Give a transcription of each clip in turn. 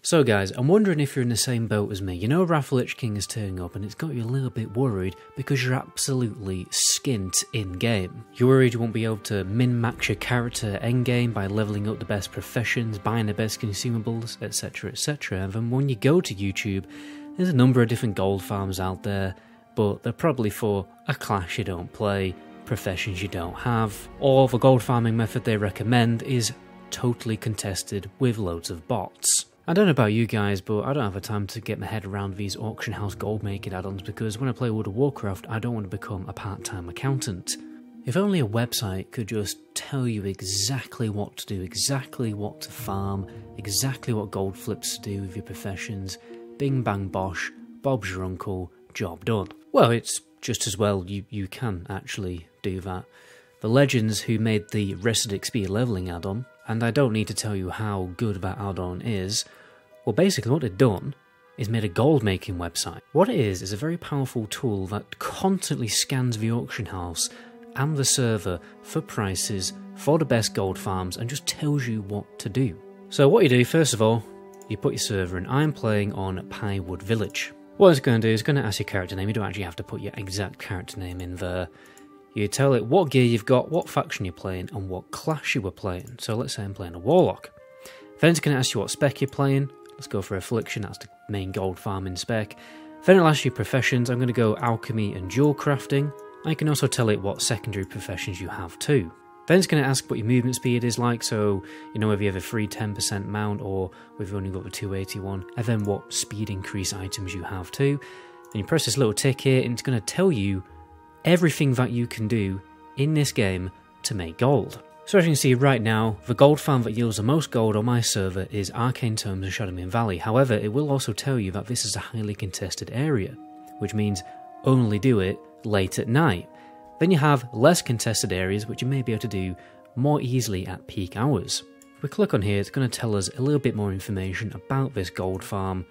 So guys, I'm wondering if you're in the same boat as me. You know Wrath of the Lich King is turning up and it's got you a little bit worried because you're absolutely skint in-game. You're worried you won't be able to min-max your character endgame by leveling up the best professions, buying the best consumables, etc, etc. And then when you go to YouTube, there's a number of different gold farms out there, but they're probably for a class you don't play, professions you don't have, or the gold farming method they recommend is totally contested with loads of bots. I don't know about you guys, but I don't have the time to get my head around these auction house gold making add-ons because when I play World of Warcraft, I don't want to become a part-time accountant. If only a website could just tell you exactly what to do, exactly what to farm, exactly what gold flips to do with your professions, bing bang bosh, Bob's your uncle, job done. Well, it's just as well you can actually do that. The legends who made the Rested XP leveling add-on, and I don't need to tell you how good that add-on is, well basically what they've done is made a gold making website. What it is a very powerful tool that constantly scans the auction house and the server for prices for the best gold farms and just tells you what to do. So what you do, first of all, you put your server in. I'm playing on Pinewood Village. What it's going to do is going to ask your character name. You don't actually have to put your exact character name in there. You tell it what gear you've got, what faction you're playing, and what class you were playing. So let's say I'm playing a Warlock. Then it's going to ask you what spec you're playing. Let's go for Affliction, that's the main gold farming spec. Then it'll ask you professions. I'm going to go Alchemy and Jewel Crafting. I can also tell it what secondary professions you have too. Then it's going to ask what your movement speed is like, so you know whether you have a free 10% mount or whether you've only got the 281, and then what speed increase items you have too. Then you press this little tick here and it's going to tell you everything that you can do in this game to make gold. So as you can see right now, the gold farm that yields the most gold on my server is Arcane Tomes and Shadowmoon Valley. However, it will also tell you that this is a highly contested area, which means only do it late at night. Then you have less contested areas which you may be able to do more easily at peak hours. If we click on here, it's going to tell us a little bit more information about this gold farm.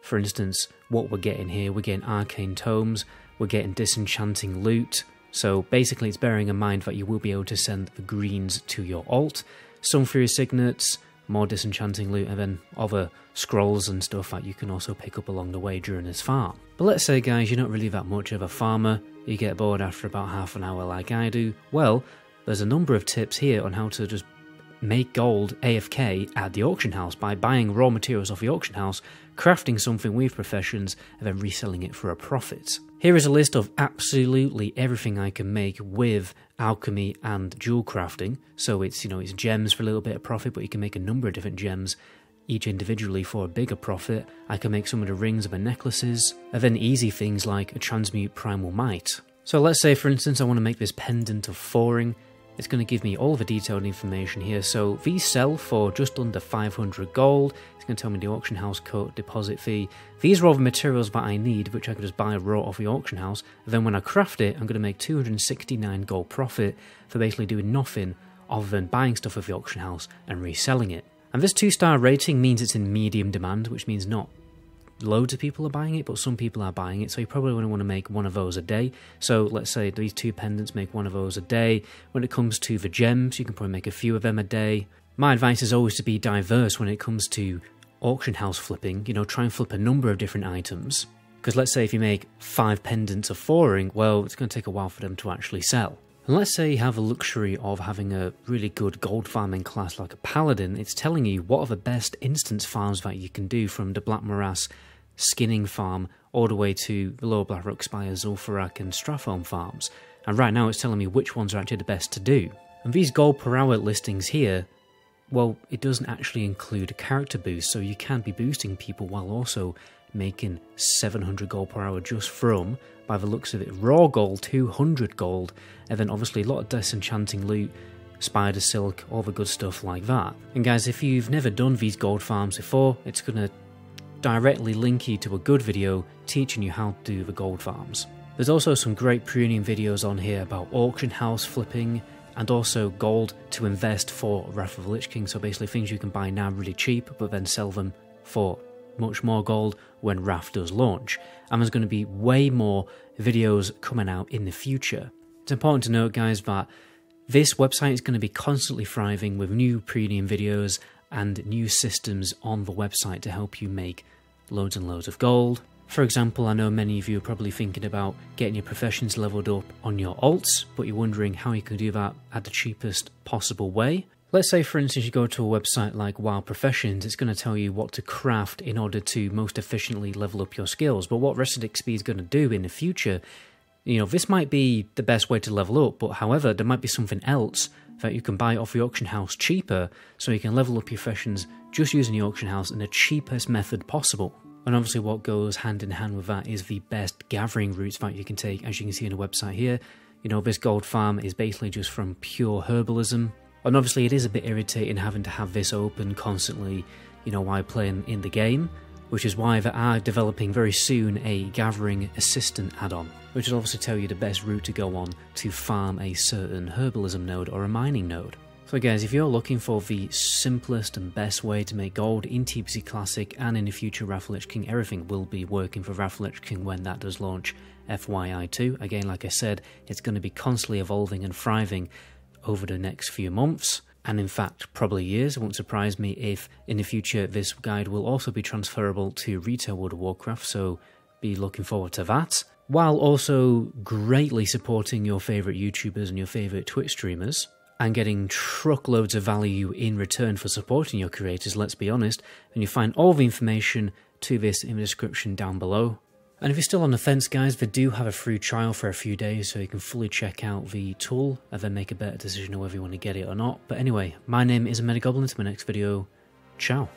For instance, what we're getting here, we're getting Arcane Tomes, we're getting disenchanting loot, so basically it's bearing in mind that you will be able to send the greens to your alt, some Fury Signets, more disenchanting loot, and then other scrolls and stuff that you can also pick up along the way during this farm. But let's say guys, you're not really that much of a farmer, you get bored after about half an hour like I do. Well, there's a number of tips here on how to just make gold AFK at the auction house by buying raw materials off the auction house, crafting something with professions, and then reselling it for a profit. Here is a list of absolutely everything I can make with alchemy and jewel crafting. So it's, it's gems for a little bit of profit, but you can make a number of different gems each individually for a bigger profit. I can make some of the rings and the necklaces, and then easy things like a transmute primal might. So let's say for instance I want to make this pendant of 4-ring. It's going to give me all the detailed information here. So these sell for just under 500 gold. It's going to tell me the auction house cut, deposit fee. These are all the materials that I need, which I can just buy raw off the auction house. And then when I craft it, I'm going to make 269 gold profit for basically doing nothing other than buying stuff off the auction house and reselling it. And this 2-star rating means it's in medium demand, which means not loads of people are buying it, but some people are buying it, so you probably want to make one of those a day. So let's say these 2 pendants, make one of those a day. When it comes to the gems, you can probably make a few of them a day. My advice is always to be diverse when it comes to auction house flipping. Try and flip a number of different items, because let's say if you make 5 pendants of 4-ring, well, it's going to take a while for them to actually sell. And let's say you have the luxury of having a really good gold farming class like a paladin. It's telling you what are the best instance farms that you can do, from the Black Morass skinning farm all the way to the Lower Blackrock Spire, Zul'Farrak and Stratholme farms. And right now it's telling me which ones are actually the best to do. And these gold per hour listings here, well, it doesn't actually include a character boost, so you can be boosting people while also making 700 gold per hour just from, by the looks of it, raw gold, 200 gold, and then obviously a lot of disenchanting loot, spider silk, all the good stuff like that. And guys, if you've never done these gold farms before, it's going to directly link you to a good video teaching you how to do the gold farms. There's also some great premium videos on here about auction house flipping and also gold to invest for Wrath of the Lich King, so basically things you can buy now really cheap but then sell them for much more gold when Wrath does launch. And there's going to be way more videos coming out in the future. It's important to note guys that this website is going to be constantly thriving with new premium videos and new systems on the website to help you make loads and loads of gold. For example, I know many of you are probably thinking about getting your professions leveled up on your alts, but you're wondering how you can do that at the cheapest possible way. Let's say, for instance, you go to a website like Wild Professions. It's going to tell you what to craft in order to most efficiently level up your skills. But what Rested XP is going to do in the future, this might be the best way to level up, but however, there might be something else that you can buy off the auction house cheaper, so you can level up your professions just using the auction house in the cheapest method possible. And obviously what goes hand in hand with that is the best gathering routes that you can take. As you can see on the website here, this gold farm is basically just from pure herbalism. And obviously it is a bit irritating having to have this open constantly, while playing in the game, which is why they are developing very soon a gathering assistant add-on, which will obviously tell you the best route to go on to farm a certain herbalism node or a mining node. So guys, if you're looking for the simplest and best way to make gold in TBC Classic and in the future Wrath of Lich King, everything will be working for Wrath of Lich King when that does launch, FYI too. Again, like I said, it's going to be constantly evolving and thriving over the next few months, and in fact probably years. It won't surprise me if in the future this guide will also be transferable to retail World of Warcraft, so be looking forward to that, while also greatly supporting your favourite YouTubers and your favourite Twitch streamers, and getting truckloads of value in return for supporting your creators, let's be honest. And you find all the information to this in the description down below. And if you're still on the fence, guys, they do have a free trial for a few days, so you can fully check out the tool and then make a better decision on whether you want to get it or not. But anyway, my name is MetaGoblin. Until my next video, ciao.